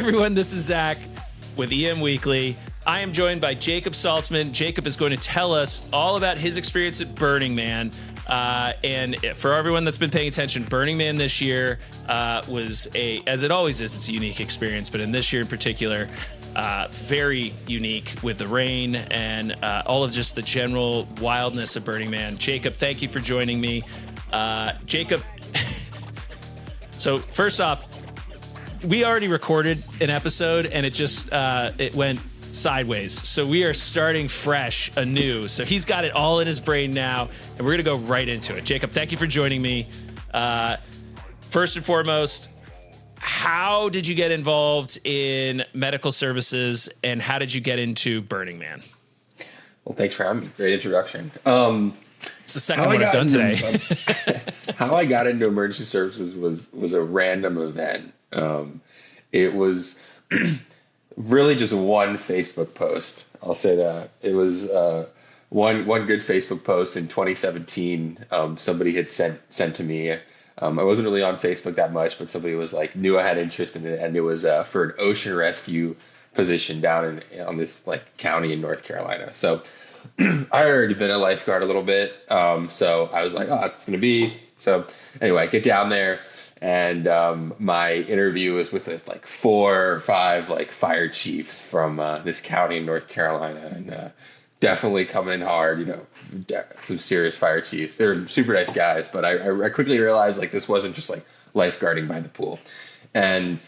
everyone. This is Zach with EM Weekly. I am joined by Jacob Saltzman. Jacob is going to tell us all about his experience at Burning Man. And for everyone that's been paying attention, Burning Man this year was as it always is, it's a unique experience. But in this year in particular, very unique with the rain and all of just the general wildness of Burning Man. Jacob, thank you for joining me. Jacob, so first off, we already recorded an episode and it went sideways. So we are starting fresh, anew. So he's got it all in his brain now, and we're going to go right into it. Jacob, thank you for joining me. First and foremost, how did you get involved in medical services, and how did you get into Burning Man? Well, thanks for having me. Great introduction. It's the second one I've done today. How I got into emergency services was a random event. It was really just one Facebook post. I'll say that. It was one good Facebook post in 2017. Somebody had sent to me. I wasn't really on Facebook that much, but somebody was like, knew I had interest in it, and it was for an ocean rescue position down on this like county in North Carolina. So I had already been a lifeguard a little bit, so I was like, oh, that's going to be. So anyway, I get down there, and my interview was with like 4 or 5 like fire chiefs from this county in North Carolina, and definitely coming in hard, some serious fire chiefs. They're super nice guys, but I quickly realized like this wasn't just like lifeguarding by the pool. And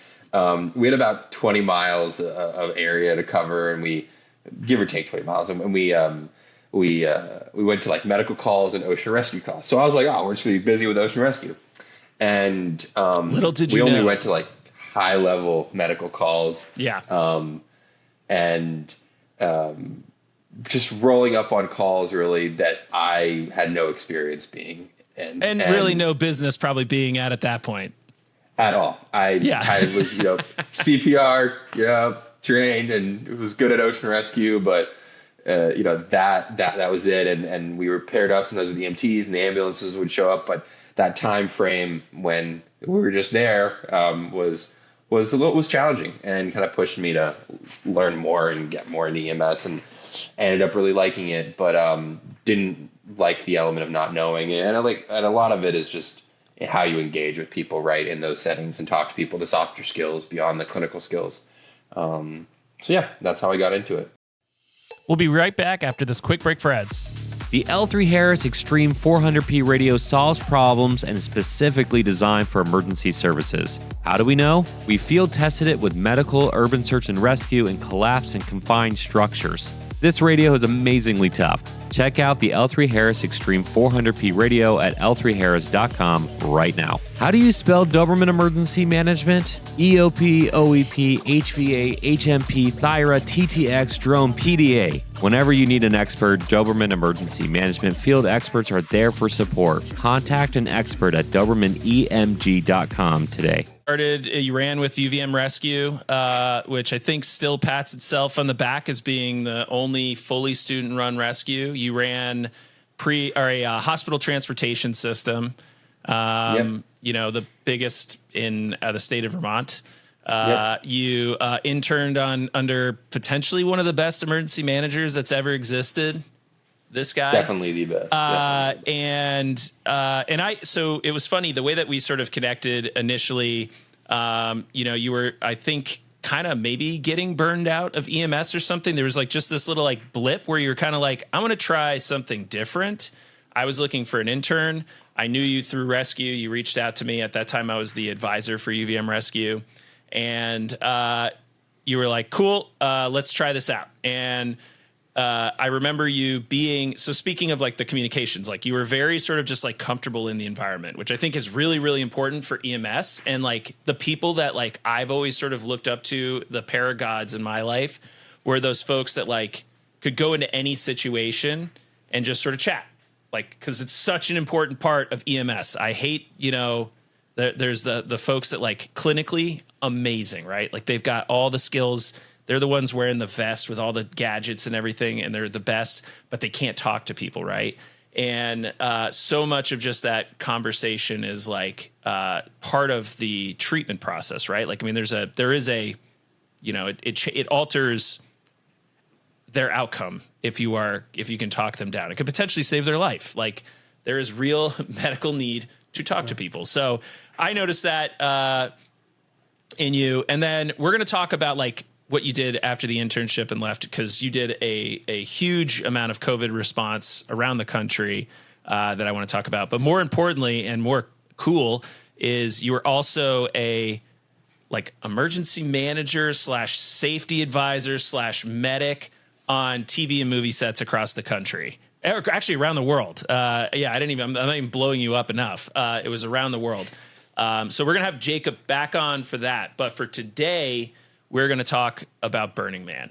we had about 20 miles of area to cover, and we give or take 20 miles, and we went to like medical calls and ocean rescue calls. So I was like, oh, we're just gonna be busy with ocean rescue. And little did we you only know. went to like high level medical calls. Yeah. Just rolling up on calls really that I had no experience being in. And really no business probably being at that point. At all. I was, CPR, trained, and was good at ocean rescue, but that was it. And we were paired up sometimes with EMTs, and the ambulances would show up, but that time frame when we were just there was challenging, and kind of pushed me to learn more and get more into EMS, and ended up really liking it, but didn't like the element of not knowing. And a lot of it is just how you engage with people, right, in those settings, and talk to people, the softer skills beyond the clinical skills. So yeah, that's how I got into it. We'll be right back after this quick break for ads. The L3 Harris Extreme 400p radio solves problems and is specifically designed for emergency services. How do we know? We field tested it with medical, urban search and rescue, and collapsed and confined structures. This radio is amazingly tough. Check out the L3 Harris Extreme 400p radio at l3harris.com right now. How do you spell Doberman Emergency Management? EOP, OEP, HVA, HMP, Thyra, TTX, Drone, PDA. Whenever you need an expert, Doberman Emergency Management field experts are there for support. Contact an expert at DobermanEMG.com today. You ran with UVM Rescue, which I think still pats itself on the back as being the only fully student-run rescue. You ran a hospital transportation system, the biggest in the state of Vermont. You interned under potentially one of the best emergency managers that's ever existed. This guy, definitely the best. So it was funny the way that we sort of connected initially. You were, I think, kind of maybe getting burned out of EMS or something. There was like just this little like blip where you were kind of like, I want to try something different. I was looking for an intern. I knew you through rescue. You reached out to me at that time. I was the advisor for UVM Rescue, and you were like, cool, let's try this out. And I remember you being, so speaking of like the communications, like you were very sort of just like comfortable in the environment, which I think is really, really important for EMS. And like the people that like I've always sort of looked up to, the paragods in my life, were those folks that like could go into any situation and just sort of chat. Like, cause it's such an important part of EMS. I hate, there's the folks that like clinically amazing, right? Like they've got all the skills. They're the ones wearing the vest with all the gadgets and everything, and they're the best, but they can't talk to people, right? And so much of just that conversation is like part of the treatment process, right? Like, I mean, there is a it alters their outcome if you can talk them down. It could potentially save their life. Like, there is real medical need to talk to people. So I noticed that in you. And then we're going to talk about like what you did after the internship and left, because you did a huge amount of COVID response around the country that I want to talk about. But more importantly and more cool is you were also a like emergency manager / safety advisor / medic on TV and movie sets across the country. Actually around the world. I'm not even blowing you up enough. It was around the world. So we're going to have Jacob back on for that. But for today, we're going to talk about Burning Man.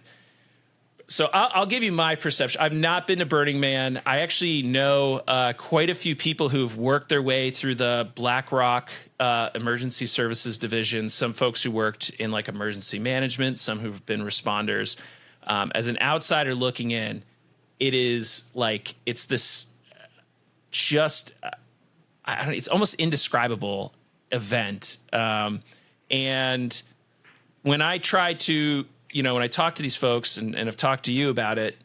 So I'll give you my perception. I've not been to Burning Man. I actually know quite a few people who've worked their way through the BlackRock Emergency Services Division, some folks who worked in like emergency management, some who've been responders. As an outsider looking in, it is like, it's this it's almost indescribable event. And when I try to, when I talk to these folks and have talked to you about it,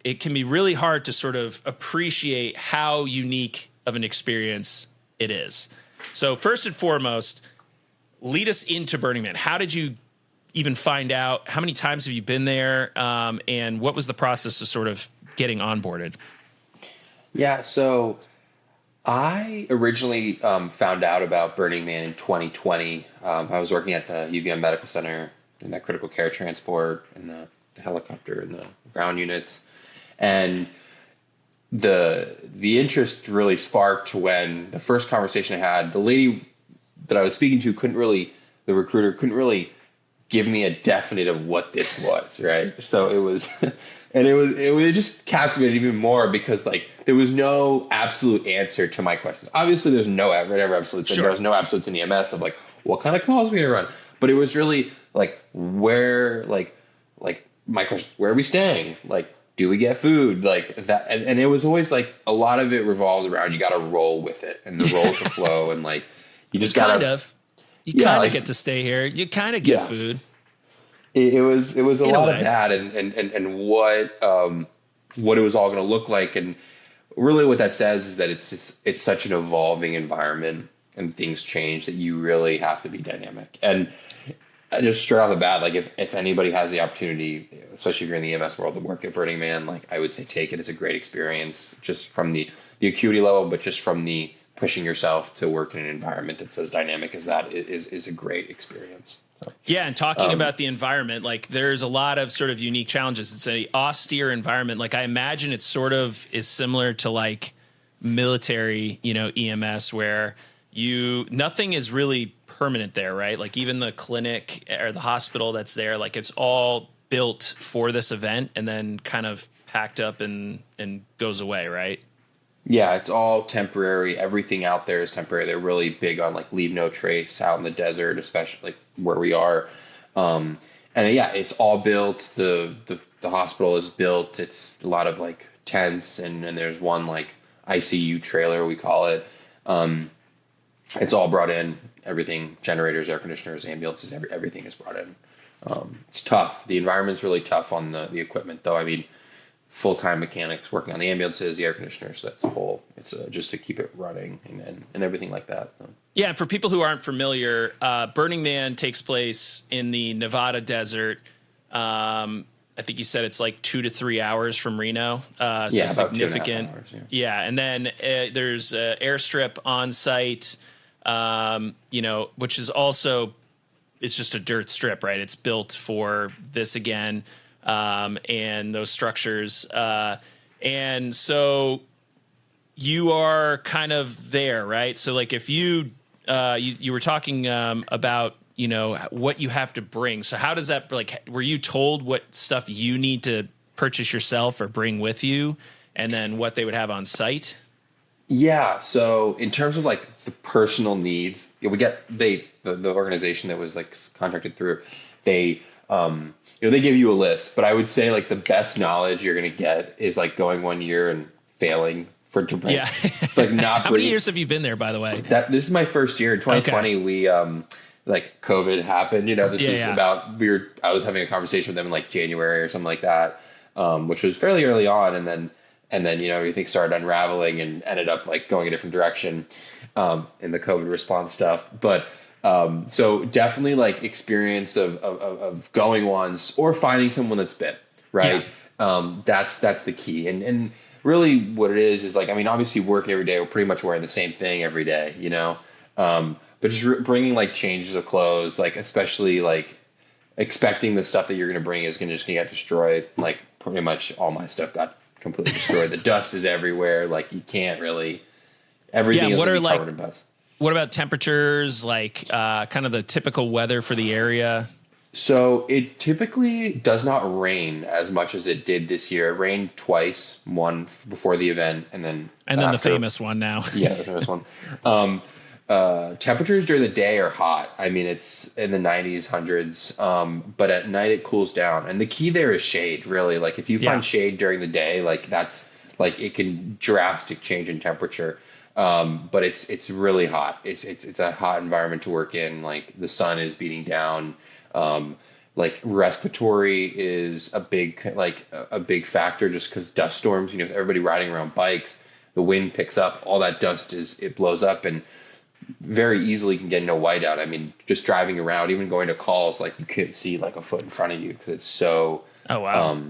it can be really hard to sort of appreciate how unique of an experience it is. So first and foremost, lead us into Burning Man. How did you even find out? How many times have you been there? And what was the process of sort of getting onboarded? Yeah, so I originally found out about Burning Man in 2020. I was working at the UVM Medical Center in that critical care transport and the helicopter and the ground units. And the interest really sparked when the first conversation I had, the lady that I was speaking to the recruiter couldn't really give me a definite of what this was, right? So it was, and it just captivated even more because like there was no absolute answer to my questions. Obviously, there's never absolutes. Sure. There was no absolutes in EMS of like what kind of calls we gonna run, but it was really like where my question, where are we staying? Like, do we get food? Like that, and it was always like a lot of it revolved around you got to roll with it and the roll to flow and like you just got to. You kind of get to stay here. You kind of get food. It was a lot of that and what it was all going to look like. And really what that says is that it's such an evolving environment and things change that you really have to be dynamic. And just straight off the bat, like if anybody has the opportunity, especially if you're in the EMS world, to work at Burning Man, like I would say take it. It's a great experience just from the acuity level, but just from the pushing yourself to work in an environment that's as dynamic as that is a great experience. So, yeah. And talking about the environment, like there's a lot of sort of unique challenges. It's an austere environment. Like I imagine it sort of is similar to like military, EMS where nothing is really permanent there, right? Like even the clinic or the hospital that's there, like it's all built for this event and then kind of packed up and goes away, right? Yeah, it's all temporary. Everything out there is temporary. They're really big on like leave no trace out in the desert, especially like where we are. And yeah, it's all built. The hospital is built. It's a lot of like tents and there's one like ICU trailer, we call it. It's all brought in. Everything, generators, air conditioners, ambulances, everything is brought in. It's tough. The environment's really tough on the equipment though. I mean, full-time mechanics working on the ambulances, the air conditioners. That's the whole. It's just to keep it running and everything like that. So. Yeah, for people who aren't familiar, Burning Man takes place in the Nevada desert. I think you said it's like 2 to 3 hours from Reno. So yeah, about significant. 2.5 hours, yeah, and then there's airstrip on site. Which is also it's just a dirt strip, right? It's built for this again. And those structures. And so you are kind of there, right? So like if you were talking about, what you have to bring. So how does that, like, were you told what stuff you need to purchase yourself or bring with you and then what they would have on site? Yeah. So in terms of like the personal needs, the organization that was like contracted through, they give you a list, but I would say like the best knowledge you're going to get is like going 1 year and failing to bring. Yeah. Like not. How many years have you been there, by the way? This is my first year in 2020. Okay. like COVID happened. This was Yeah. about I was having a conversation with them in like January or something like that, which was fairly early on, and then everything started unraveling and ended up like going a different direction in the COVID response stuff. But so definitely like experience of going once or finding someone that's been, right. That's the key. And really what it is like, I mean, obviously working every day, we're pretty much wearing the same thing every day, but just bringing like changes of clothes, like especially like expecting the stuff that you're going to bring is going to just get destroyed. Like pretty much all my stuff got completely destroyed. The dust is everywhere. Like you can't really, everything is covered in dust. What about temperatures, like kind of the typical weather for the area? So it typically does not rain as much as it did this year. It rained twice, one before the event and then the famous one now. Yeah, the famous one. Temperatures during the day are hot. I mean, it's in the 90s, hundreds. But at night it cools down. And the key there is shade, really. Like if you find shade during the day, like that's like it can drastic change in temperature. But it's really hot. It's a hot environment to work in. Like the sun is beating down. Like respiratory is a big factor just because dust storms, everybody riding around bikes, the wind picks up, all that dust it blows up and very easily can get into whiteout. I mean, just driving around, even going to calls, like you can't see like a foot in front of you because it's so, oh, wow.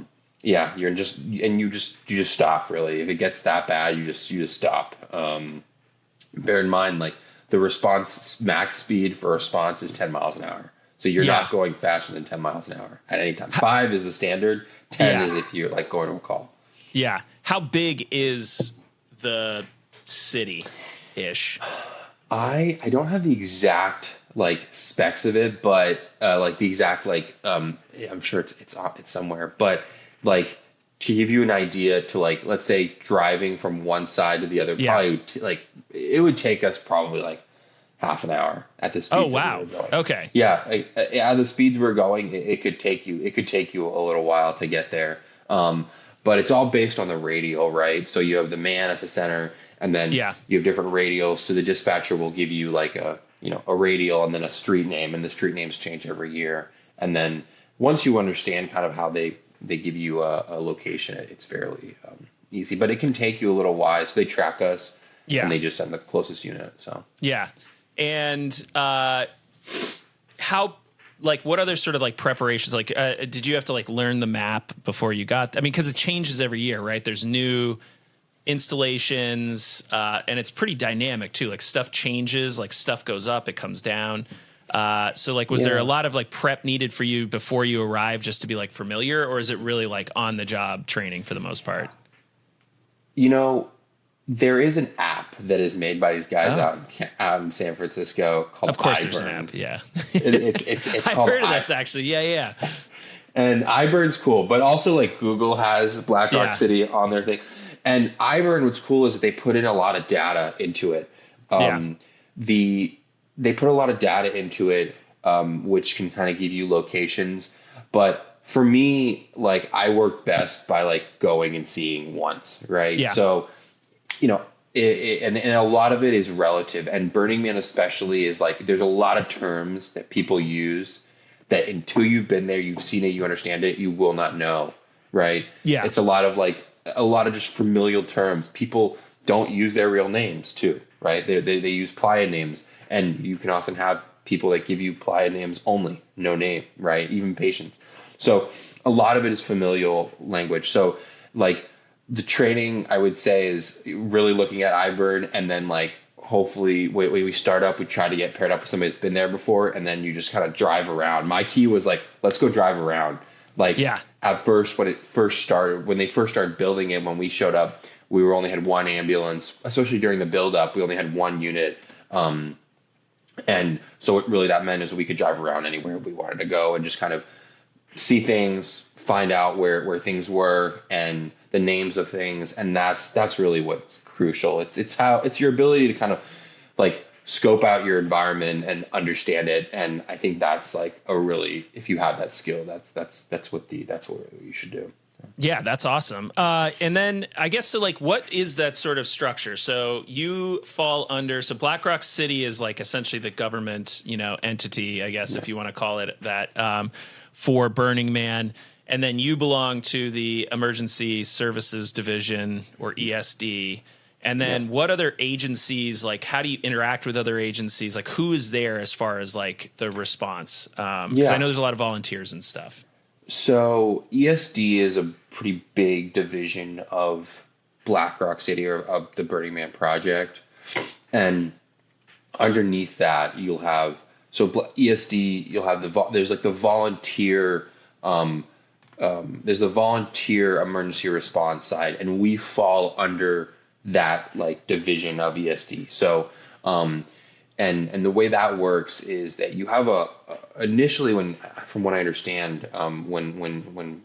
Yeah, you just stop really. If it gets that bad, you just stop. Bear in mind, like the response max speed for response is 10 miles an hour. So you're not going faster than 10 miles an hour at any time. 5 is the standard. 10 is if you're like going to a call. Yeah. How big is the city-ish? I don't have the exact like specs of it, but like the exact like I'm sure it's somewhere. But like to give you an idea, to like let's say driving from one side to the other, probably it would take us probably like half an hour at the speed. Oh wow! We were going. Okay. Yeah, at the speeds we're going, it could take you a little while to get there. But it's all based on the radial, right? So you have the man at the center, and then you have different radials. So the dispatcher will give you like a radial and then a street name, and the street names change every year. And then once you understand kind of how they give you a location, it's fairly easy. But it can take you a little while. So they track us, and they just send the closest unit. So and how, like, what other sort of like preparations? Like, did you have to like learn the map before you got? I mean, because it changes every year, right? There's new installations, and it's pretty dynamic too. Like stuff changes, like stuff goes up, it comes down. So like, was there a lot of like prep needed for you before you arrived just to be like familiar, or is it really like on the job training for the most part? There is an app that is made by these guys out in San Francisco called Of course iBurn. there's an app, yeah. It's I've called heard of this actually, yeah. And iBurn's cool, but also like Google has Black Rock City on their thing. And iBurn, what's cool is that they put in a lot of data into it. They put a lot of data into it, which can kind of give you locations. But for me, like I work best by like going and seeing once, right? Yeah. So, and a lot of it is relative. And Burning Man especially is like, there's a lot of terms that people use that until you've been there, you've seen it, you understand it, you will not know, right? Yeah. It's a lot of just familial terms. People don't use their real names too, right? They use playa names. And you can often have people that give you playa names only, no name, right? Even patients. So a lot of it is familial language. So like the training, I would say, is really looking at iBurn, and then like hopefully when we start up, we try to get paired up with somebody that's been there before, and then you just kind of drive around. My key was like, let's go drive around. Like at first, when they first started building it, when we showed up, we only had one ambulance, especially during the build up, we only had one unit. And so what really that meant is we could drive around anywhere we wanted to go and just kind of see things, find out where things were and the names of things. And that's really what's crucial. It's your ability to kind of like scope out your environment and understand it. And I think that's like if you have that skill, that's what you should do. Yeah, that's awesome. And then I guess, so like, what is that sort of structure? So you fall under, so Black Rock City is like essentially the government, entity, I guess, if you want to call it that, for Burning Man. And then you belong to the Emergency Services Division, or ESD. And then what other agencies, like, how do you interact with other agencies? Like, who is there as far as like the response? Because I know there's a lot of volunteers and stuff. So ESD is a pretty big division of Black Rock City, or of the Burning Man Project. And underneath that, you'll have, ESD, you'll have there's like the volunteer, there's the volunteer emergency response side, and we fall under that like division of ESD. So, and the way that works is that you have initially, from what I understand, when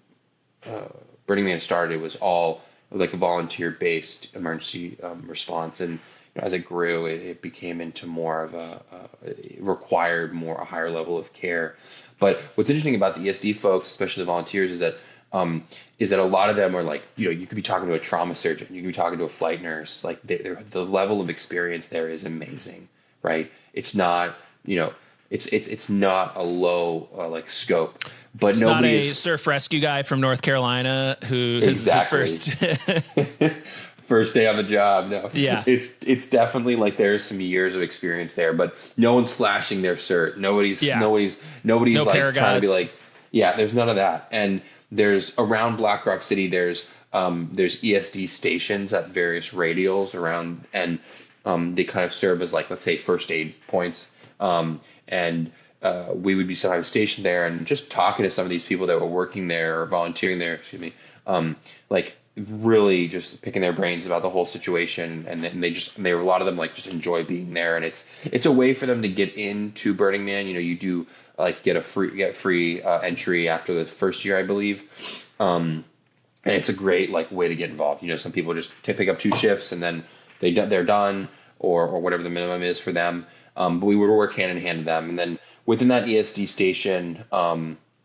Burning Man started, it was all like a volunteer based emergency response, and as it grew, it became into more of it required a higher level of care. But what's interesting about the ESD folks, especially the volunteers, is that a lot of them are like, you could be talking to a trauma surgeon, you could be talking to a flight nurse. Like the level of experience there is amazing, right? It's not, it's not a low like scope, but it's not a surf rescue guy from North Carolina who is the first first day on the job. No, yeah, it's definitely like there's some years of experience there, but no one's flashing their cert. Nobody's no like trying to be like, there's none of that. And there's around Black Rock City, there's ESD stations at various radials around, and they kind of serve as like, let's say, first aid points. And we would be sometimes stationed there and just talking to some of these people that were working there or volunteering there, like really just picking their brains about the whole situation. And then a lot of them like just enjoy being there. And it's a way for them to get into Burning Man. You do like get free entry after the first year, I believe. And it's a great like way to get involved. Some people just pick up 2 shifts and then they're done, or whatever the minimum is for them. But we would work hand in hand with them. And then within that ESD station,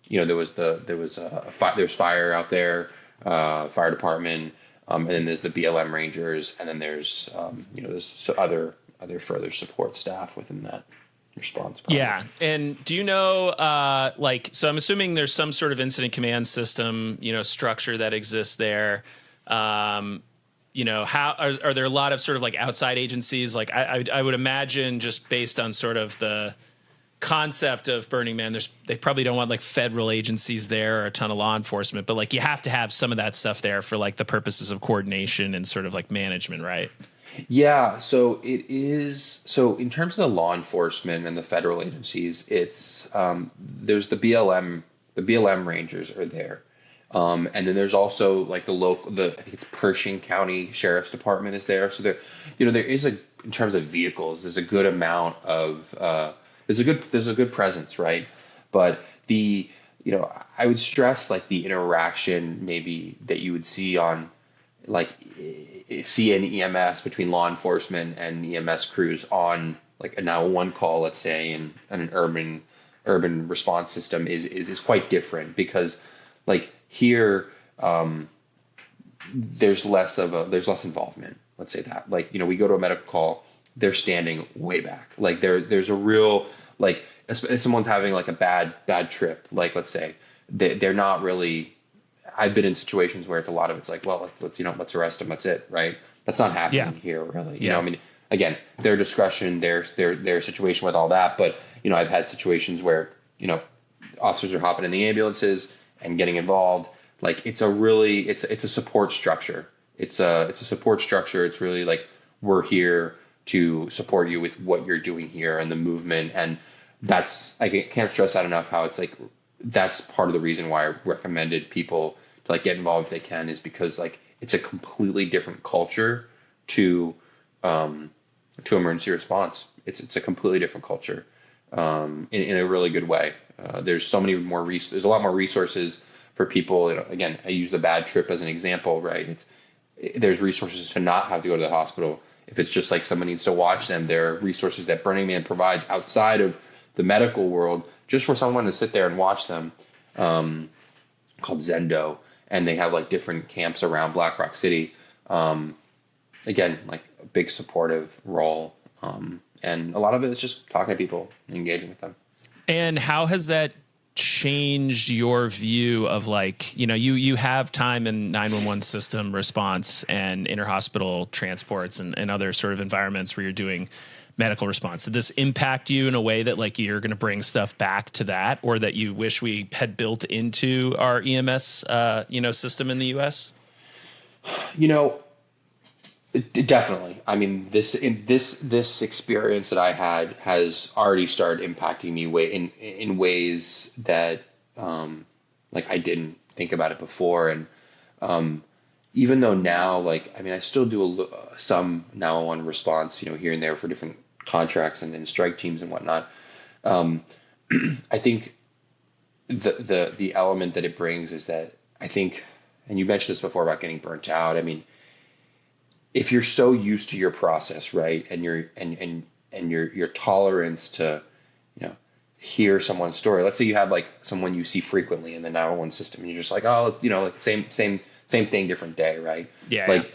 there's fire out there, fire department, and then there's the BLM Rangers, and then there's there's other further support staff within that response project. Yeah. And do you know, so I'm assuming there's some sort of incident command system, structure that exists there. How are there a lot of sort of like outside agencies? Like I would imagine, just based on sort of the concept of Burning Man, they probably don't want like federal agencies there or a ton of law enforcement, but like you have to have some of that stuff there for like the purposes of coordination and sort of like management, right? Yeah. So it is. So in terms of the law enforcement and the federal agencies, it's there's the BLM Rangers are there. And then there's also like I think it's Pershing County Sheriff's Department is there. So there is in terms of vehicles, there's a good amount of, there's a good presence, right? But I would stress like the interaction maybe that you would see on like see an EMS between law enforcement and EMS crews on like a 911 call, let's say, in an urban response system is quite different, because like here, there's less involvement. Let's say that, like, we go to a medical call, they're standing way back. Like there's a real, like, if someone's having like a bad trip, like let's say they're not really, I've been in situations where it's a lot of, it's like, well, let's arrest them. That's it. Right. That's not happening here really. I mean, again, their discretion, their situation with all that. But, I've had situations where, officers are hopping in the ambulances and getting involved. Like it's a support structure. It's a support structure. It's really like, we're here to support you with what you're doing here and the movement. And I can't stress that enough, how it's like, that's part of the reason why I recommended people to like get involved if they can, is because like it's a completely different culture to emergency response. It's a completely different culture, in a really good way. There's so many more there's a lot more resources for people. Again, I use the bad trip as an example, right? There's resources to not have to go to the hospital. If it's just like someone needs to watch them, there are resources that Burning Man provides outside of the medical world just for someone to sit there and watch them, called Zendo. and they have like different camps around Black Rock City. Again, like a big supportive role. And a lot of it is just talking to people and engaging with them. And how has that changed your view of like, you have time in 911 system response and interhospital transports and other sort of environments where you're doing medical response. Did this impact you in a way that like you're going to bring stuff back to that, or that you wish we had built into our EMS, system in the US? Definitely. I mean, this experience that I had has already started impacting me in ways that like I didn't think about it before. And even though now, like, I mean, I still do some 911 response, here and there for different contracts and strike teams and whatnot. I think the element that it brings is that I think, and you mentioned this before about getting burnt out. I mean, if you're so used to your process, right, and your tolerance to, hear someone's story. Let's say you have like someone you see frequently in the 911 system, and you're just like, oh, like same thing, different day, right? Yeah. Like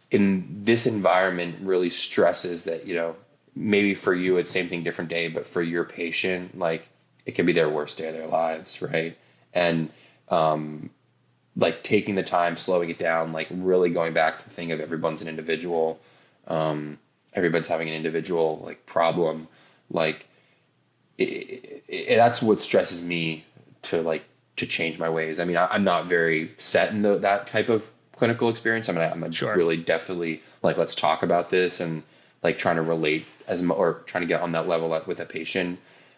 in this environment, really stresses that maybe for you it's same thing, different day, but for your patient, like it can be their worst day of their lives, right? And like taking the time, slowing it down, like really going back to the thing of everyone's an individual, everybody's having an individual like problem, like that's what stresses me to change my ways. I mean, I'm not very set in that type of clinical experience. I mean, I'm Sure. really definitely like, let's talk about this, and like trying to relate or trying to get on that level with a patient.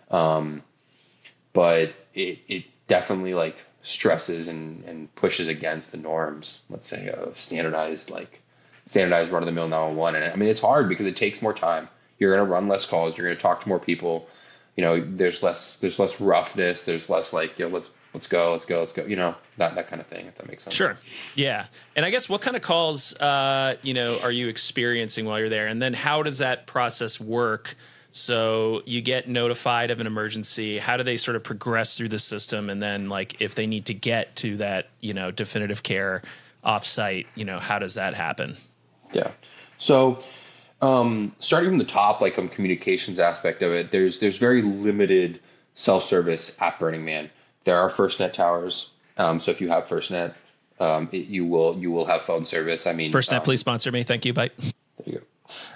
But it definitely like stresses and pushes against the norms, let's say, of standardized run-of-the-mill 911. And I mean, it's hard because it takes more time. You're going to run less calls. You're going to talk to more people. There's less roughness. There's less like, let's go, that kind of thing, if that makes sense. Sure. Yeah. And I guess what kind of calls, are you experiencing while you're there? And then how does that process work? So you get notified of an emergency. How do they sort of progress through the system? And then like, if they need to get to that, definitive care offsite, how does that happen? Yeah. So, starting from the top, like communications aspect of it, there's very limited self-service at Burning Man. There are FirstNet towers. So if you have FirstNet, you will have phone service. I mean, FirstNet, please sponsor me. Thank you. Bye. There you go.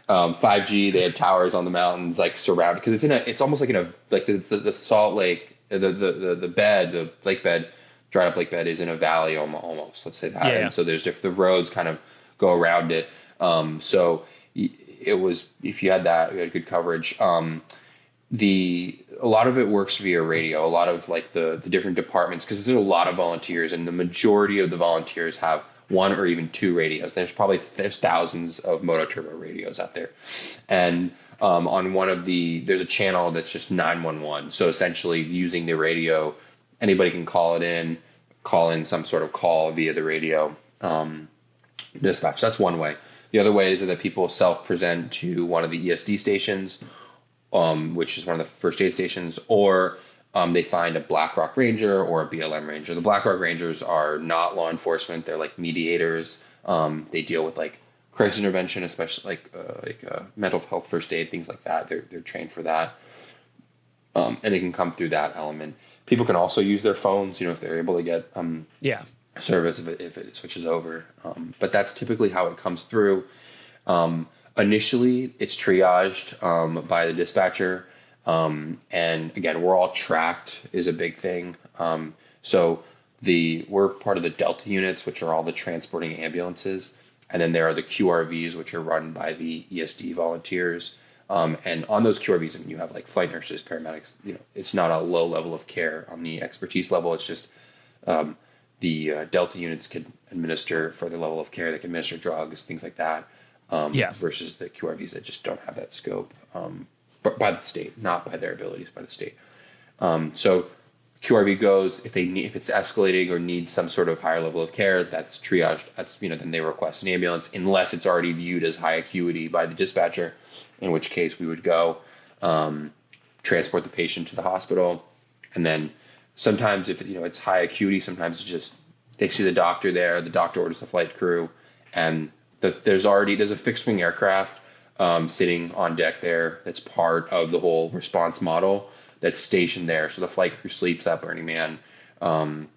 5G, they have towers on the mountains, like surrounded, because it's almost like the Salt Lake, the bed, the lake bed, dried up lake bed is in a valley almost, let's say that. Yeah. And so the roads kind of go around it. So it was, if you had that, you had good coverage. A lot of it works via radio, a lot of like the different departments, because there's a lot of volunteers, and the majority of the volunteers have one or even two radios. There's thousands of Mototurbo radios out there. And on one of there's a channel that's just 911. So essentially using the radio, anybody can call in some sort of call via the radio dispatch. That's one way. The other way is that people self-present to one of the ESD stations, which is one of the first aid stations, or they find a Black Rock Ranger or a BLM Ranger. The Black Rock Rangers are not law enforcement. They're like mediators. They deal with like crisis intervention, especially like mental health first aid, things like that. They're trained for that. And it can come through that element. People can also use their phones, if they're able to get service if it switches over. But that's typically how it comes through. Initially, it's triaged by the dispatcher. And again, we're all tracked is a big thing. So we're part of the Delta units, which are all the transporting ambulances. And then there are the QRVs, which are run by the ESD volunteers. And on those QRVs, you have like flight nurses, paramedics, it's not a low level of care on the expertise level. It's just, the Delta units can administer further level of care. They can administer drugs, things like that. Versus the QRVs that just don't have that scope. By the state, not by their abilities, by the state. So QRV goes, if it's escalating or needs some sort of higher level of care, that's triaged. Then they request an ambulance, unless it's already viewed as high acuity by the dispatcher, in which case we would go transport the patient to the hospital. And then sometimes if it's high acuity, sometimes it's just They see the doctor there. The doctor orders the flight crew, and there's a fixed wing aircraft sitting on deck there. That's part of the whole response model that's stationed there. So the flight crew sleeps at Burning Man, and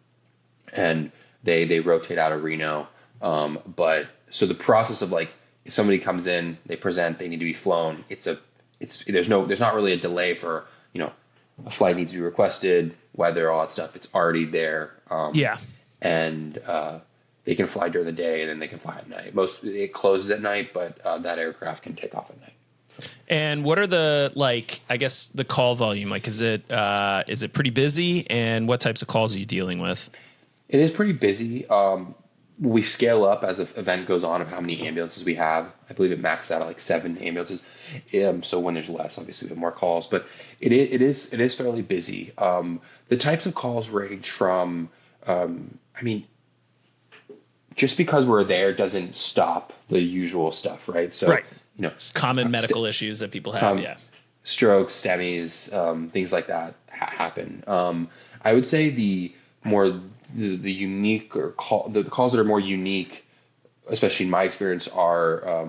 they rotate out of Reno. But so the process of like, if somebody comes in, they present, they need to be flown. There's not really a delay for, a flight needs to be requested, weather, all that stuff. It's already there. And they can fly during the day, and then they can fly at night. It closes at night, but that aircraft can take off at night. And what are the, I guess the call volume? Like, is it pretty busy? And what types of calls are you dealing with? It is pretty busy. We scale up as the event goes on of how many ambulances we have. I believe it maxes out at like 7 ambulances. So when there's less, obviously we have more calls, but it is fairly busy. The types of calls range from, just because we're there doesn't stop the usual stuff, right? So, right. It's common medical issues that people have. Strokes, STEMIs, things like that happen. I would say the unique the calls that are more unique, especially in my experience, are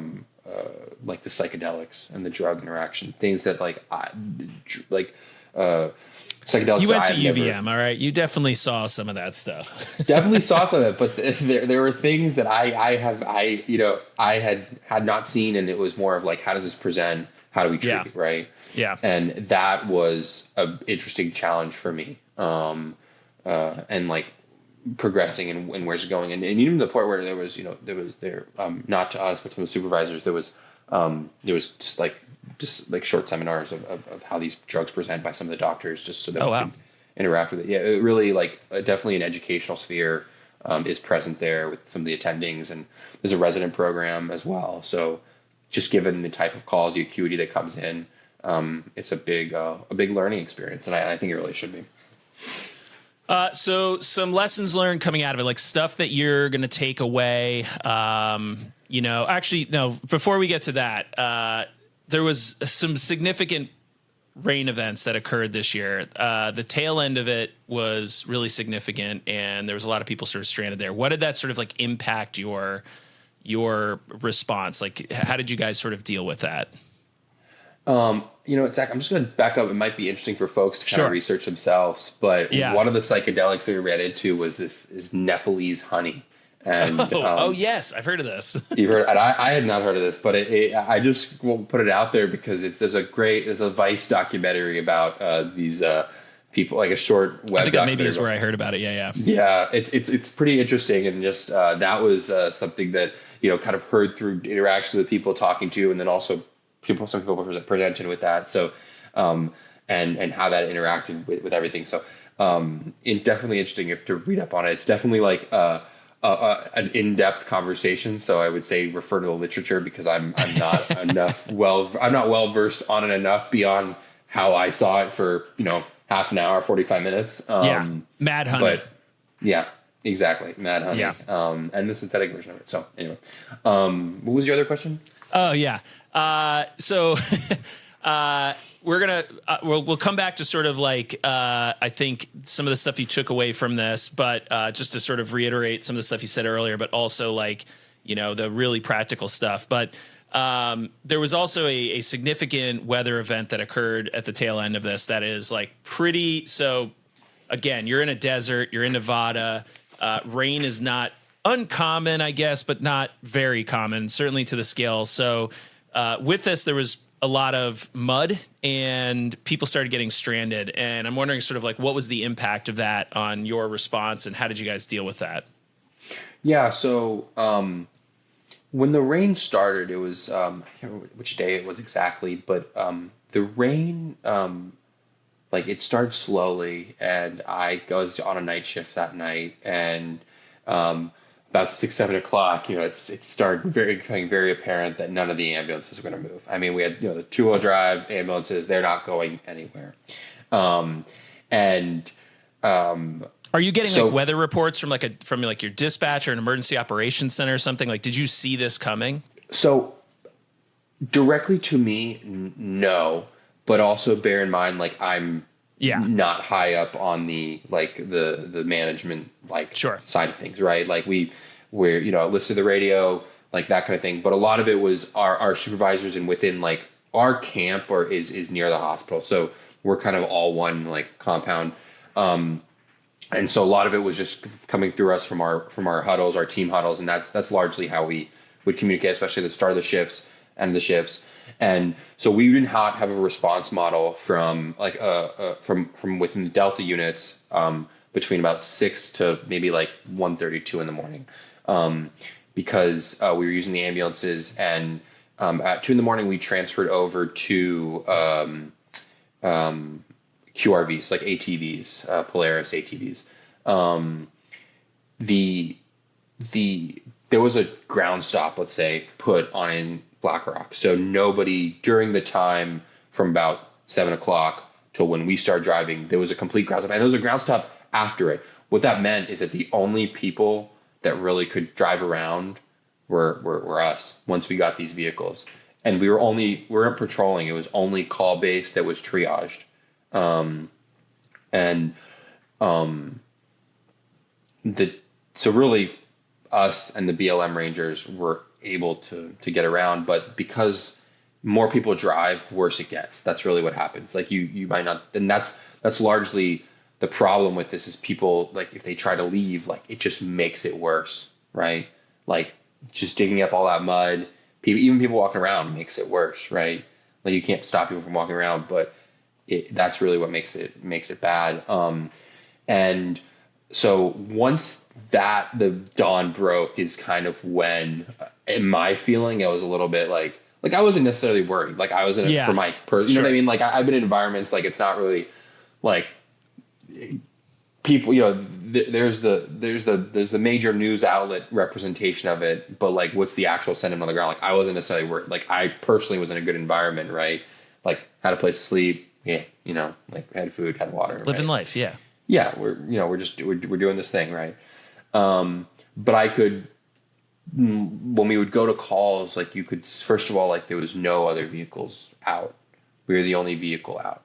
like the psychedelics and the drug interaction, things that psychedelics. You went to UVM, all right. You definitely saw some of that stuff. Definitely saw some of it, but there were things that I had not seen, and it was more of like, how does this present? How do we treat it, right? Yeah. And that was an interesting challenge for me. And like progressing and where's it going, and even the point where there was not to us but to the supervisors, there was just like short seminars of how these drugs present by some of the doctors, just so that we can interact with it. Yeah, it really definitely an educational sphere is present there with some of the attendings, and there's a resident program as well. So just given the type of calls, the acuity that comes in, it's a big learning experience, and I think it really should be. So some lessons learned coming out of it, like stuff that you're going to take away. Actually, no, before we get to that, there was some significant rain events that occurred this year. The tail end of it was really significant, and there was a lot of people sort of stranded there. What did that sort of like impact your response? Like, how did you guys sort of deal with that? Zach, I'm just going to back up. It might be interesting for folks to kind of research themselves, but one of the psychedelics that we ran into was this Nepalese honey. And yes, I've heard of this. You've heard, and I had not heard of this, but I just will put it out there because there's a Vice documentary about these people, like a short web. I think that maybe is where I heard about it. Yeah. It's pretty interesting, and just that was something that kind of heard through interactions with people talking to, and then also some people presented with that. So, and how that interacted with everything. So, it's definitely interesting to read up on it. It's definitely like an in-depth conversation. So I would say refer to the literature, because I'm not well versed on it enough beyond how I saw it for half an hour, 45 minutes. Mad honey. But yeah, exactly, mad honey. Yeah. And the synthetic version of it. So anyway, what was your other question? Oh yeah. So we're gonna we'll come back to sort of like I think some of the stuff you took away from this, but just to sort of reiterate some of the stuff you said earlier, but also like the really practical stuff. But there was also a significant weather event that occurred at the tail end of this that is like pretty. So again, you're in a desert, you're in Nevada. Rain is not uncommon, I guess, but not very common, certainly to the scale. So with this, there was a lot of mud and people started getting stranded. And I'm wondering sort of like, what was the impact of that on your response, and how did you guys deal with that? Yeah. So when the rain started, it was, I can't remember which day it was exactly, but the rain, it started slowly, and I was on a night shift that night, and about 6, 7 o'clock, it started becoming very apparent that none of the ambulances were going to move. I mean, we had, the 2-wheel drive ambulances, they're not going anywhere. Are you getting like weather reports from your dispatch or an emergency operations center or something? Like, did you see this coming? So directly to me, no, but also bear in mind, like I'm Yeah. not high up on the the management Sure. side of things, right? Like we're listed the radio, like that kind of thing. But a lot of it was our supervisors, and within like our camp or is near the hospital, so we're kind of all one like compound. And so a lot of it was just coming through us from our huddles, our team huddles, and that's largely how we would communicate, especially at the start of the shifts, end of the shifts. And so we didn't have a response model from like from within the Delta units between about 6 to maybe like 1:32 in the morning, because we were using the ambulances, and at 2 in the morning we transferred over to QRVs, like ATVs, Polaris ATVs. There was a ground stop, let's say, put on in Black Rock. So nobody during the time from about 7 o'clock till when we start driving, there was a complete ground stop. And there was a ground stop after it. What that meant is that the only people that really could drive around were us once we got these vehicles. And we weren't patrolling. It was only call based that was triaged. So really us and the BLM Rangers were able to get around, but because more people drive, worse it gets. That's really what happens. Like you might not, and that's largely the problem with this is people, like if they try to leave, like it just makes it worse, right? Like just digging up all that mud, even people walking around makes it worse, right? Like you can't stop people from walking around, but that's really what makes it bad. And so once the dawn broke is kind of when, in my feeling, I was a little bit like I wasn't necessarily worried. Like I was in it for my person, you know what I mean? Like I've been in environments, like it's not really like people, there's the major news outlet representation of it, but like what's the actual sentiment on the ground? Like I wasn't necessarily worried. Like I personally was in a good environment, right? Like had a place to sleep. Yeah. Like had food, had water, living life. Yeah. Yeah. We're doing this thing. Right. But I could, when we would go to calls, like you could, first of all, like there was no other vehicles out. We were the only vehicle out.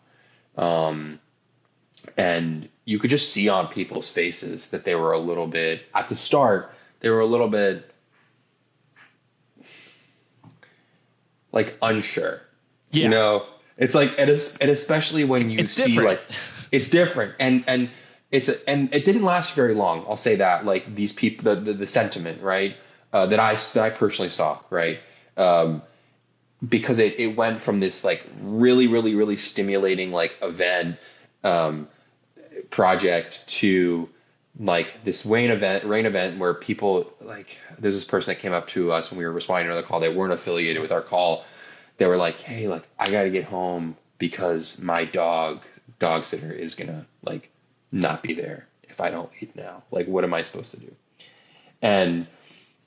And you could just see on people's faces that they were a little bit, at the start, they were a little bit like unsure. Yeah. It's like, and especially when you see different. like, it's different. And it didn't last very long. I'll say that, like these people, the sentiment, right. That I personally saw, right. Because it went from this like really, really, really stimulating like event, project to like this rain event where people, like there's this person that came up to us when we were responding to another call. They weren't affiliated with our call. They were like, hey, like I got to get home because my dog sitter is going to like not be there if I don't leave now. Like, what am I supposed to do? And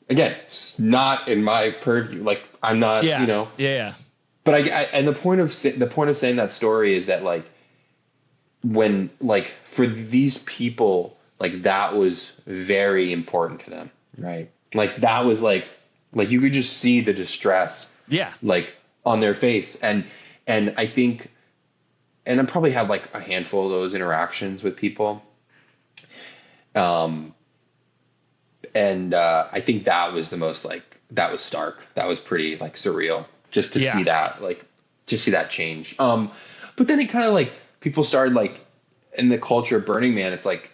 again, it's not in my purview. Like I'm not, Yeah. But and the point of saying that story is that like, when like for these people, like that was very important to them, right? Like that was like you could just see the distress, like on their face, and I think, and I probably had like a handful of those interactions with people, and I think that was the most like that was stark, that was pretty like surreal just to see that, like to see that change. But then it kind of like people started like in the culture of Burning Man, it's like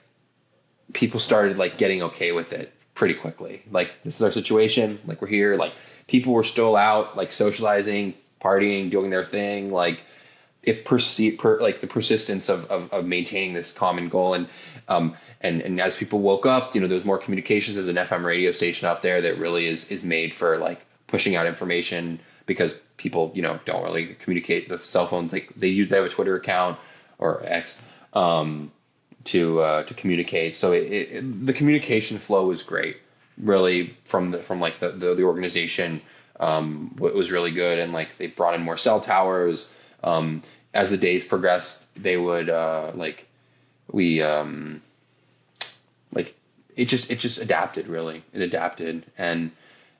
people started like getting okay with it pretty quickly. Like this is our situation. Like we're here. Like people were still out, like socializing, partying, doing their thing. Like like the persistence of maintaining this common goal. And as people woke up, there was more communications. There's an FM radio station out there that really is made for like pushing out information because people, don't really communicate with cell phones. Like they have a Twitter account or X, to communicate. So the communication flow was great, really from the organization. Was really good. And like they brought in more cell towers. As the days progressed, they would, it just adapted, really. It adapted. And,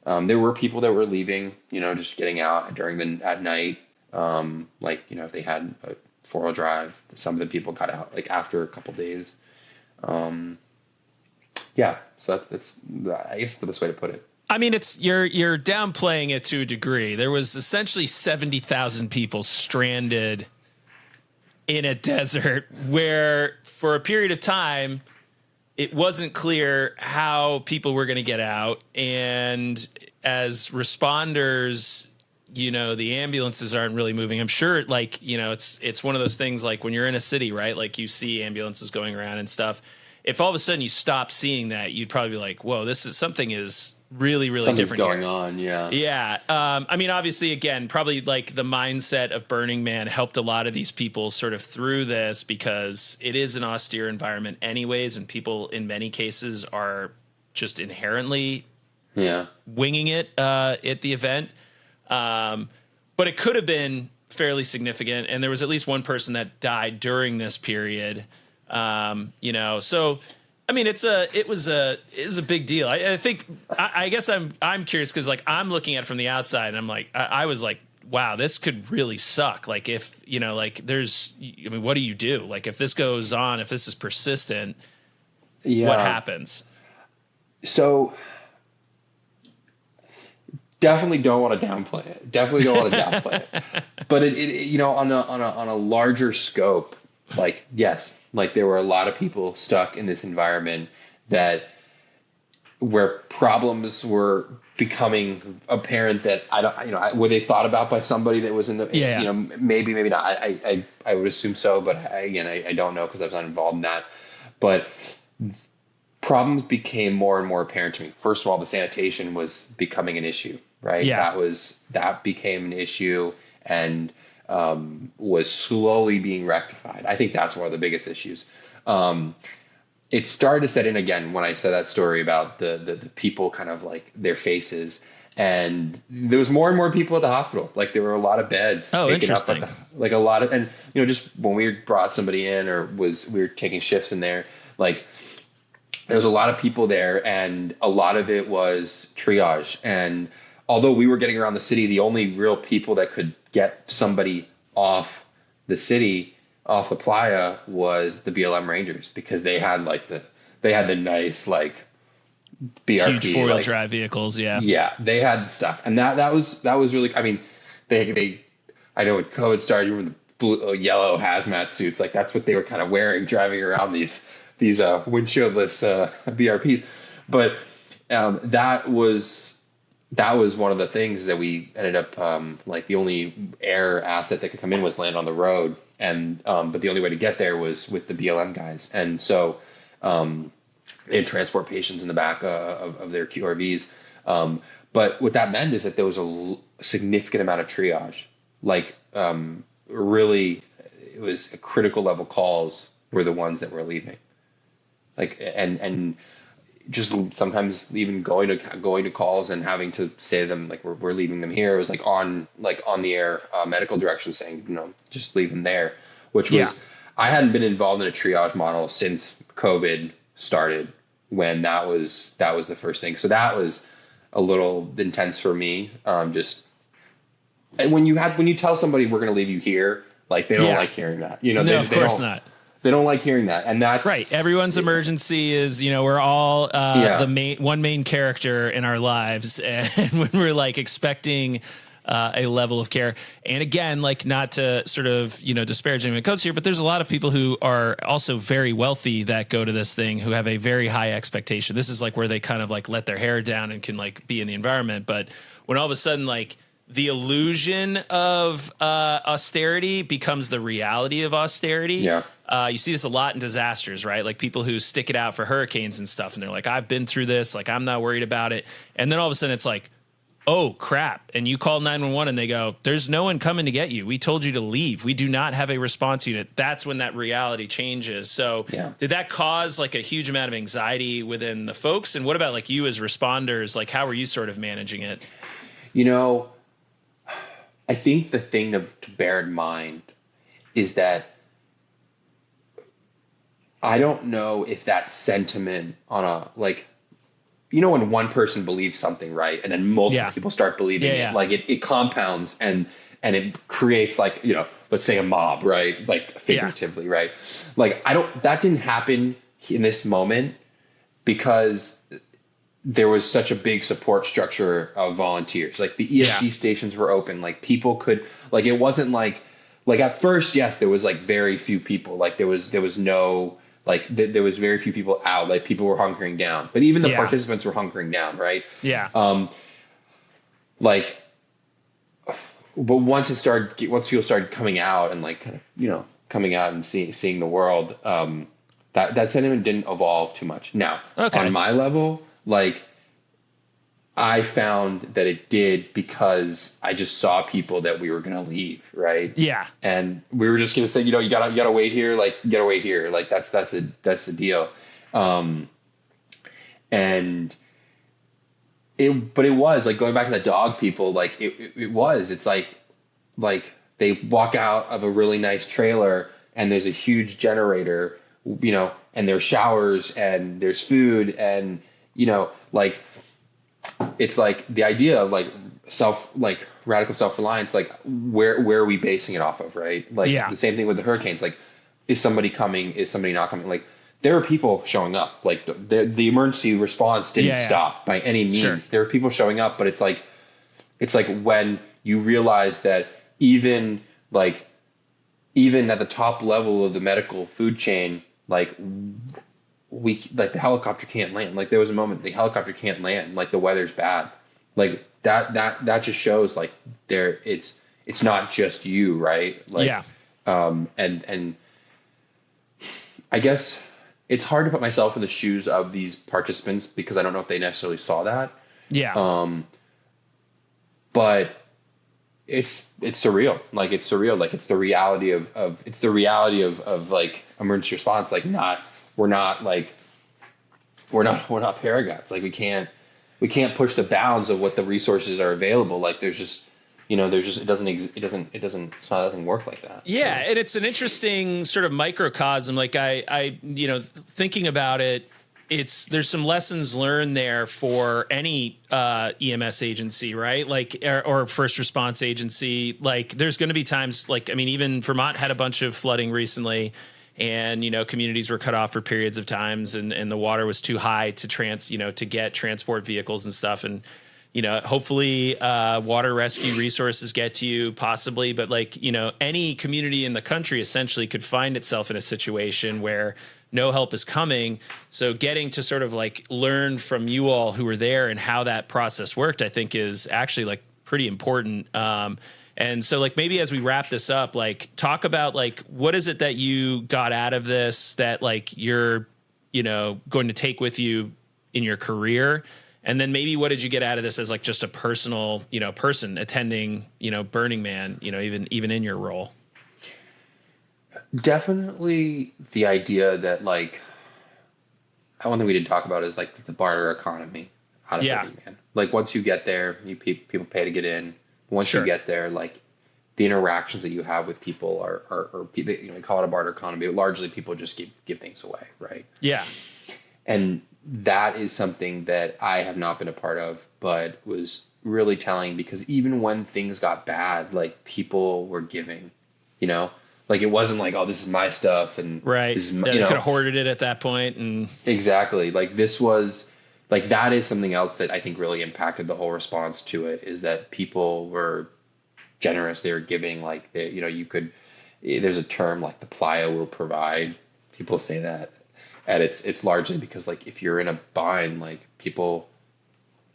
there were people that were leaving, just getting out at night. If they had 4-wheel drive. Some of the people got out like after a couple days. Yeah, so that's I guess the best way to put it. I mean, it's you're downplaying it to a degree. There was essentially 70,000 people stranded in a desert where, for a period of time, it wasn't clear how people were going to get out. And as responders, you know, the ambulances aren't really moving. I'm sure, like, you know, it's one of those things like when you're in a city, right? Like you see ambulances going around and stuff. If all of a sudden you stop seeing that, you'd probably be like, whoa, something is really, really Something's different going here. on. Yeah. Yeah. I mean, obviously, again, probably like the mindset of Burning Man helped a lot of these people sort of through this, because it is an austere environment anyways. And people in many cases are just inherently winging it at the event. But it could have been fairly significant. And there was at least one person that died during this period. You know, so I mean, it was a big deal. I think I guess I'm curious because like I'm looking at it from the outside and I'm like I was like, wow, this could really suck. Like if you know, like I mean, what do you do? Like if this goes on, if this is persistent, what happens? So definitely don't want to downplay it. But it you know, on a larger scope. Like, yes, like there were a lot of people stuck in this environment where problems were becoming apparent that were they thought about by somebody that was in the, you know, maybe not. I would assume so, but I don't know because I was not involved in that. But problems became more and more apparent to me. First of all, the sanitation was becoming an issue, right? Yeah. That became an issue and was slowly being rectified. I think that's one of the biggest issues. It started to set in again when I said that story about the people kind of like their faces, and there was more and more people at the hospital. Like there were a lot of beds taken up, like a lot of, and you know, just when we brought somebody in or we were taking shifts in there, like there was a lot of people there, and a lot of it was triage. And although we were getting around the city, the only real people that could get somebody off the city, off the playa, was the BLM Rangers, because they had the nice like BRP, huge 4-wheel drive vehicles. Yeah, they had stuff, and that was really. I mean, they I know when COVID started, you remember the blue, yellow hazmat suits, like that's what they were kind of wearing, driving around these windshieldless BRPs, but that was one of the things that we ended up like the only air asset that could come in was land on the road, and but the only way to get there was with the BLM guys, and so they'd transport patients in the back of their QRVs. But what that meant is that there was a significant amount of triage. Like really, it was a critical level calls were the ones that were leaving. Like and just sometimes even going to calls and having to say to them like we're leaving them here. It was like on the air medical direction saying, you know, just leave them there, which was I hadn't been involved in a triage model since COVID started, when that was the first thing. So that was a little intense for me. Just and when you tell somebody we're going to leave you here, like they don't like hearing that. You know, no, of course not. They don't like hearing that, and that's right. Everyone's emergency is, you know, we're all the main character in our lives, and when we're like expecting a level of care, and again, like not to sort of, you know, disparage anyone who goes here, but there's a lot of people who are also very wealthy that go to this thing who have a very high expectation. This is like where they kind of like let their hair down and can like be in the environment, but when all of a sudden like the illusion of austerity becomes the reality of austerity. Yeah. You see this a lot in disasters, right? Like people who stick it out for hurricanes and stuff, and they're like, I've been through this, like I'm not worried about it. And then all of a sudden it's like, oh crap. And you call 911 and they go, there's no one coming to get you. We told you to leave. We do not have a response unit. That's when that reality changes. So did that cause like a huge amount of anxiety within the folks? And what about like you as responders? Like how were you sort of managing it? You know, I think the thing to bear in mind is that I don't know if that sentiment on a like when one person believes something, right, and then multiple people start believing it, like it compounds and it creates like, let's say a mob, right? Like figuratively, right? Like that didn't happen in this moment because there was such a big support structure of volunteers. Like the ESG stations were open, like people could, like, it wasn't like at first, yes, there was like very few people, like there was no, like there was very few people out, like people were hunkering down, but even the participants were hunkering down, right? Like, but once people started coming out and like kind of, coming out and seeing the world, that sentiment didn't evolve too much. Now, on my level, like I found that it did because I just saw people that we were going to leave, right? Yeah. And we were just going to say, you gotta wait here, like you gotta wait here, like that's the deal. And it was like going back to the dog people, like it's like they walk out of a really nice trailer and there's a huge generator, and there's showers and there's food and, like, it's like the idea of like radical self-reliance, like where are we basing it off of, right? Like the same thing with the hurricanes, like is somebody coming, is somebody not coming? Like there are people showing up, like the emergency response didn't stop by any means. Sure. There are people showing up, but it's like when you realize that even at the top level of the medical food chain, like the helicopter can't land. Like there was a moment the helicopter can't land, like the weather's bad. Like that just shows like it's not just you, right? Like, and I guess it's hard to put myself in the shoes of these participants because I don't know if they necessarily saw that. But it's surreal. Like it's surreal. Like it's the reality of like emergency response. Like we're not paragods. Like we can't push the bounds of what the resources are available. Like it doesn't work like that. Yeah. So. And it's an interesting sort of microcosm. Like I thinking about it, there's some lessons learned there for any EMS agency, right? Like, or first response agency. Like there's going to be times like, I mean, even Vermont had a bunch of flooding recently. And, communities were cut off for periods of times and the water was too high to get transport vehicles and stuff. And, hopefully water rescue resources get to you possibly. But like, any community in the country essentially could find itself in a situation where no help is coming. So getting to sort of like learn from you all who were there and how that process worked, I think is actually like pretty important. And so like maybe as we wrap this up, like talk about like what is it that you got out of this that like you're, going to take with you in your career? And then maybe what did you get out of this as like just a personal, person attending, Burning Man, even in your role? Definitely the idea that like one thing we didn't talk about is like the barter economy out of Burning Man. Like once you get there, people pay to get in. Once you get there, like the interactions that you have with people are we call it a barter economy, but largely people just give things away, right? Yeah. And that is something that I have not been a part of, but was really telling because even when things got bad, like people were giving, like it wasn't like, oh, this is my stuff and right. This is my, they could have hoarded it at that point. And exactly. Like this was like, that is something else that I think really impacted the whole response to it is that people were generous. They were giving like, there's a term like the playa will provide. People say that. And it's largely because like, if you're in a bind, like people,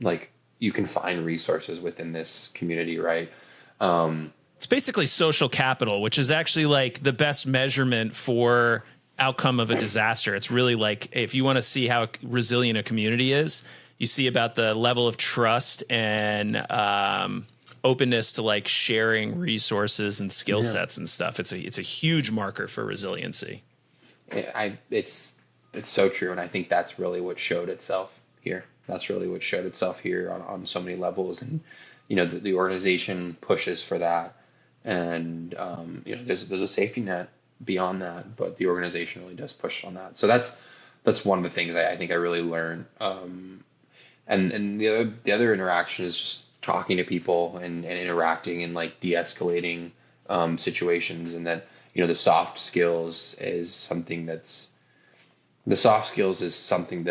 like you can find resources within this community. Right. It's basically social capital, which is actually like the best measurement for outcome of a disaster. It's really like if you want to see how resilient a community is, you see about the level of trust and openness to like sharing resources and skill sets and stuff. It's a huge marker for resiliency. It's so true, and I think that's really what showed itself here. That's really what showed itself here on so many levels, and the organization pushes for that, and there's a safety net beyond that, but the organization really does push on that. So that's one of the things I think I really learned. and the other interaction is just talking to people and interacting and like de-escalating situations. And then, the soft skills is something that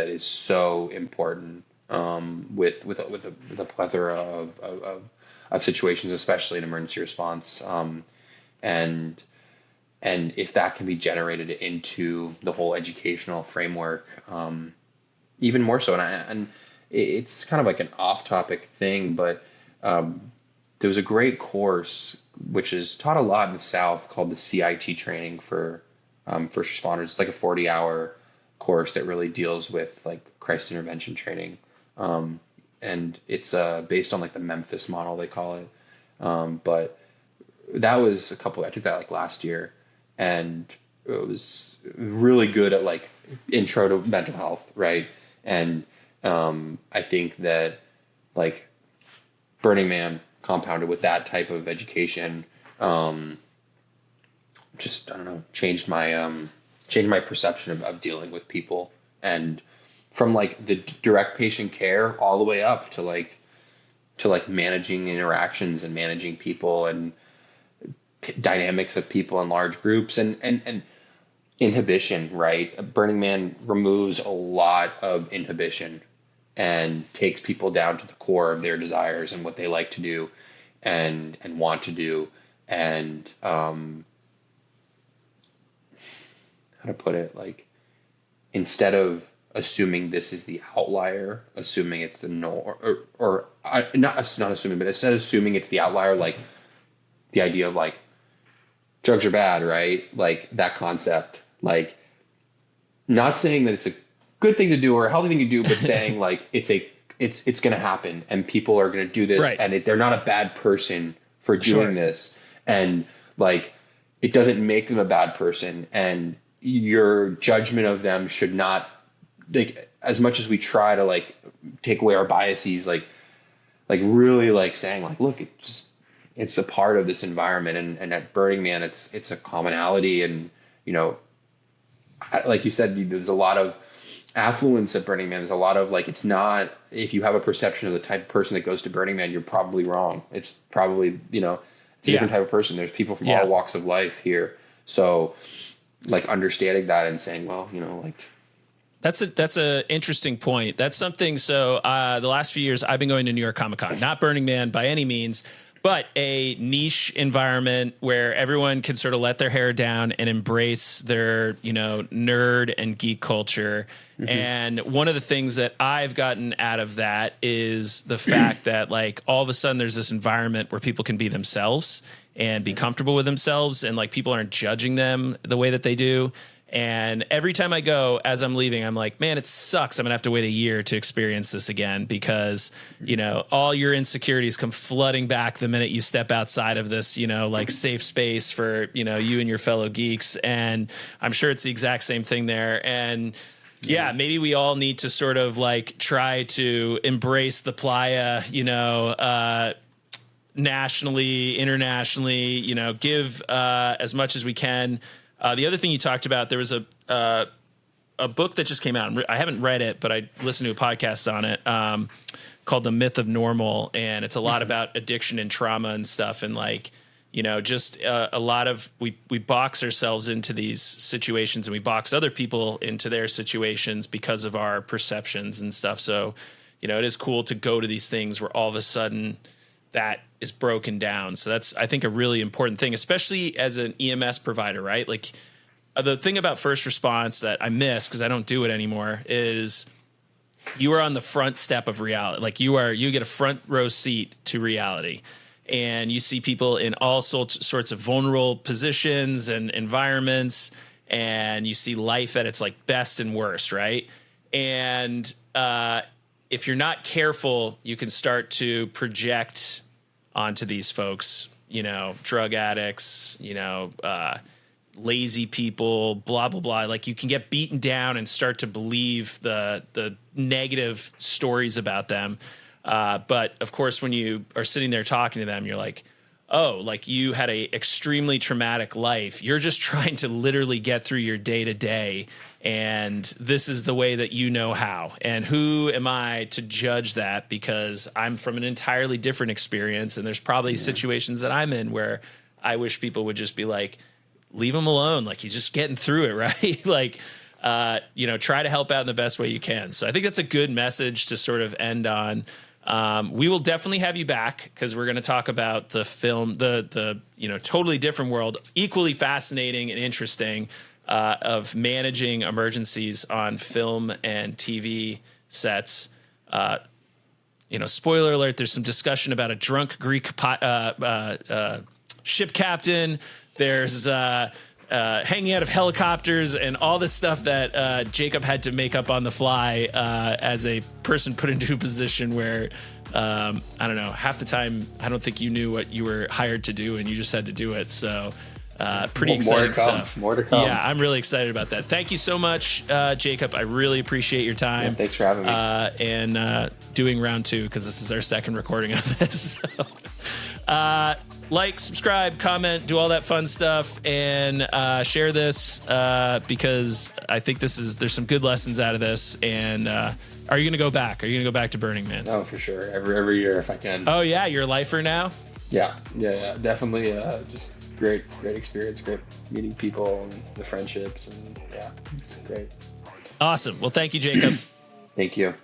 is so important with a plethora of situations, especially in emergency response. And if that can be generated into the whole educational framework, even more so. And it's kind of like an off-topic thing, but there was a great course which is taught a lot in the South called the CIT training for first responders. It's like a 40-hour course that really deals with like crisis intervention training, and it's based on like the Memphis model, they call it. But that was I took that like last year, and it was really good at like intro to mental health, right? And I think that like Burning Man compounded with that type of education, just, I don't know, changed my perception of dealing with people, and from like the direct patient care all the way up to like managing interactions and managing people and dynamics of people in large groups and inhibition, right? Burning Man removes a lot of inhibition and takes people down to the core of their desires and what they like to do and want to do. And how to put it, like, instead of assuming this is the outlier, assuming it's the norm, or not assuming, but instead of assuming it's the outlier, like the idea of like drugs are bad, right? Like that concept, like not saying that it's a good thing to do or a healthy thing to do, but saying like it's going to happen and people are going to do this, right, and they're not a bad person for doing this, and like it doesn't make them a bad person, and your judgment of them should not, like, as much as we try to like take away our biases, like really like saying like, look, it's a part of this environment, and at Burning Man it's a commonality, and like you said, there's a lot of affluence at Burning Man. There's a lot of like, it's not, if you have a perception of the type of person that goes to Burning Man, you're probably wrong. It's probably, it's a different type of person. There's people from all walks of life here. So like understanding that and saying, well, like, that's a interesting point. That's something. So the last few years I've been going to New York Comic Con, not Burning Man by any means, but a niche environment where everyone can sort of let their hair down and embrace their, nerd and geek culture. Mm-hmm. And one of the things that I've gotten out of that is the fact that like all of a sudden there's this environment where people can be themselves and be comfortable with themselves, and like people aren't judging them the way that they do. And every time I go, as I'm leaving, I'm like, man, it sucks. I'm going to have to wait a year to experience this again because, all your insecurities come flooding back the minute you step outside of this, like safe space for, you and your fellow geeks. And I'm sure it's the exact same thing there. And yeah, maybe we all need to sort of like try to embrace the playa, nationally, internationally, give as much as we can. The other thing you talked about, there was a book that just came out. I haven't read it, but I listened to a podcast on it called The Myth of Normal. And it's a lot about addiction and trauma and stuff. And like, just a lot of, we box ourselves into these situations and we box other people into their situations because of our perceptions and stuff. So, it is cool to go to these things where all of a sudden that is broken down. So that's, I think, a really important thing, especially as an EMS provider, right? Like the thing about first response that I miss because I don't do it anymore is you are on the front step of reality. Like you get a front row seat to reality, and you see people in all sorts of vulnerable positions and environments, and you see life at its like best and worst, right? And if you're not careful, you can start to project onto these folks, drug addicts, lazy people, blah, blah, blah. Like you can get beaten down and start to believe the negative stories about them. But of course, when you are sitting there talking to them, you're like, oh, like you had a extremely traumatic life. You're just trying to literally get through your day to day. And this is the way that you know how. And who am I to judge that? Because I'm from an entirely different experience. And there's probably situations that I'm in where I wish people would just be like, leave him alone. Like he's just getting through it, right? Like, try to help out in the best way you can. So I think that's a good message to sort of end on. We will definitely have you back because we're going to talk about the film, the totally different world, equally fascinating and interesting, of managing emergencies on film and TV sets. Spoiler alert, there's some discussion about a drunk Greek ship captain. There's hanging out of helicopters and all this stuff that Jacob had to make up on the fly as a person put into a position where, I don't know, half the time I don't think you knew what you were hired to do and you just had to do it. So pretty exciting stuff. More to come. Yeah, I'm really excited about that. Thank you so much, Jacob. I really appreciate your time. Yeah, thanks for having me. And doing round 2 because this is our second recording of this. So, like, subscribe, comment, do all that fun stuff, and share this because I think there's some good lessons out of this. And are you going to go back? Are you going to go back to Burning Man? Oh, for sure. Every year if I can. Oh yeah, you're a lifer now? Yeah. Definitely. Just great experience. Great meeting people and the friendships, and yeah, it's great. Awesome. Well, thank you, Jacob. Thank you.